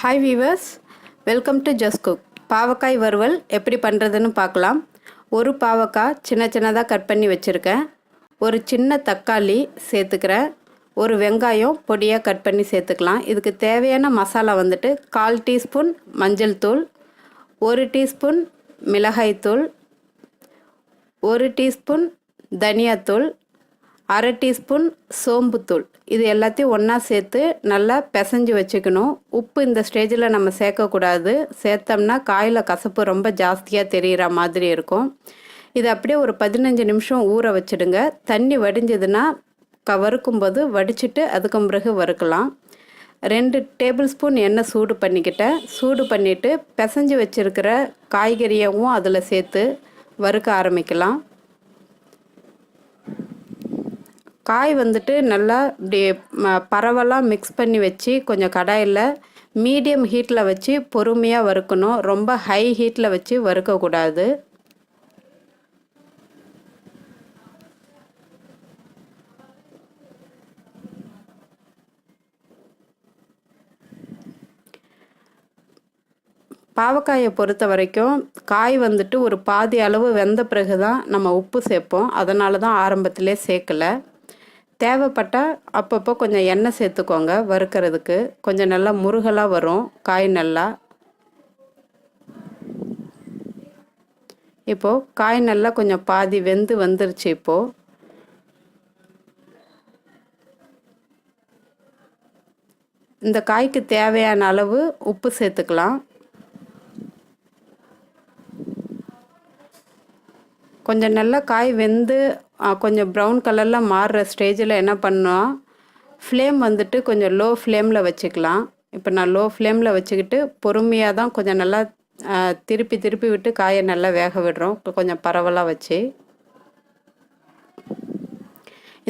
Hi viewers, welcome to Just Cook. Pavakkai Varuval எப்படி பண்றதுன்னு பார்க்கலாம். ஒரு பாவக்காய் சின்னதா கட் பண்ணி வச்சிருக்கேன். ஒரு சின்ன தக்காளி சேர்த்துக்கிறேன். ஒரு வெங்காயம் பொடியா கட் பண்ணி சேர்த்துக்கலாம். இதுக்கு தேவையான மசாலா வந்துட்டு 1/4 டீஸ்பூன் மஞ்சள் தூள், 1 டீஸ்பூன் மிளகாய் தூள், 1 டீஸ்பூன் தனியா தூள், 1/2 டீஸ்பூன் சோம்பு தூள். இது எல்லாத்தையும் ஒன்றா சேர்த்து நல்லா பிசைஞ்சு வச்சுக்கணும். உப்பு இந்த ஸ்டேஜில் நம்ம சேர்க்கக்கூடாது. சேர்த்தோம்னா காயில் கசப்பு ரொம்ப ஜாஸ்தியாக தெரிகிற மாதிரி இருக்கும். இது அப்படியே ஒரு 15 நிமிஷம் ஊற வச்சுடுங்க. தண்ணி வடிஞ்சதுன்னா வறுக்கும்போது வடிச்சிட்டு அதுக்கு பிறகு வறுக்கலாம். 2 டேபிள் ஸ்பூன் எண்ணெய் சூடு பண்ணிக்கிட்டேன். சூடு பண்ணிவிட்டு பிசைஞ்சு வச்சுருக்கிற காய்கறியவும் அதில் சேர்த்து வறுக்க ஆரம்பிக்கலாம். காய் வந்துட்டு நல்லா இப்படி பரவலாக மிக்ஸ் பண்ணி வச்சு கொஞ்சம் கடாயில் மீடியம் ஹீட்டில் வச்சு பொறுமையாக வறுக்கணும். ரொம்ப ஹை ஹீட்டில் வச்சு வறுக்கக்கூடாது. பாவக்காயை பொறுத்த வரைக்கும் காய் வந்துட்டு ஒரு பாதி அளவு வெந்த பிறகு தான் நம்ம உப்பு சேர்ப்போம். அதனால தான் ஆரம்பத்திலே சேர்க்கலை. தேவைப்பட்டால் அப்பப்போ கொஞ்சம் எண்ணெய் சேர்த்துக்கோங்க. வறுக்கிறதுக்கு கொஞ்சம் நல்லா முருகலாக வரும் காய் நல்லா. இப்போது காய் நல்லா கொஞ்சம் பாதி வெந்து வந்துருச்சு. இப்போது இந்த காய்க்கு தேவையான அளவு உப்பு சேர்த்துக்கலாம். கொஞ்சம் நல்லா காய் வெந்து கொஞ்சம் ப்ரௌன் கலரில் மாறுற ஸ்டேஜில் என்ன பண்ணோம், ஃப்ளேம் வந்துட்டு கொஞ்சம் லோ ஃப்ளேமில் வச்சுக்கலாம். இப்போ நான் லோ ஃப்ளேமில் வச்சுக்கிட்டு பொறுமையாக தான் கொஞ்சம் நல்லா திருப்பி விட்டு காயை நல்லா வேக விடுறோம். கொஞ்சம் பரவலாக வச்சு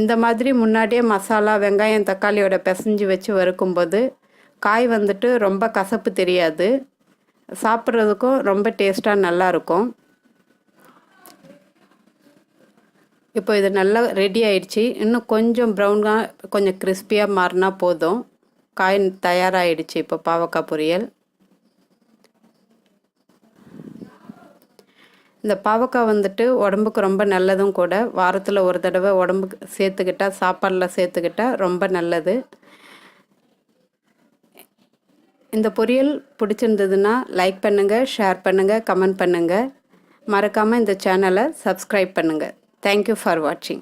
இந்த மாதிரி முன்னாடியே மசாலா வெங்காயம் தக்காளியோட பிசைஞ்சு வச்சு வறுக்கும்போது காய் வந்துட்டு ரொம்ப கசப்பு தெரியாது. சாப்பிட்றதுக்கும் ரொம்ப டேஸ்ட்டாக நல்லாயிருக்கும். இப்போ இது நல்லா ரெடி ஆயிடுச்சு. இன்னும் கொஞ்சம் ப்ரௌனாக கொஞ்சம் கிறிஸ்பியாக மாறினா போதும். காய் தயாராகிடுச்சு. இப்போ பாவக்காய் பொரியல். இந்த பாவக்காய் வந்துட்டு உடம்புக்கு ரொம்ப நல்லதும் கூட. வாரத்தில் ஒரு தடவை உடம்புக்கு சேர்த்துக்கிட்டா, சாப்பாடில் சேர்த்துக்கிட்டா ரொம்ப நல்லது. இந்த பொரியல் பிடிச்சிருந்ததுன்னா லைக் பண்ணுங்கள், ஷேர் பண்ணுங்கள், கமெண்ட் பண்ணுங்கள். மறக்காமல் இந்த சேனலை சப்ஸ்கிரைப் பண்ணுங்கள். Thank you for watching.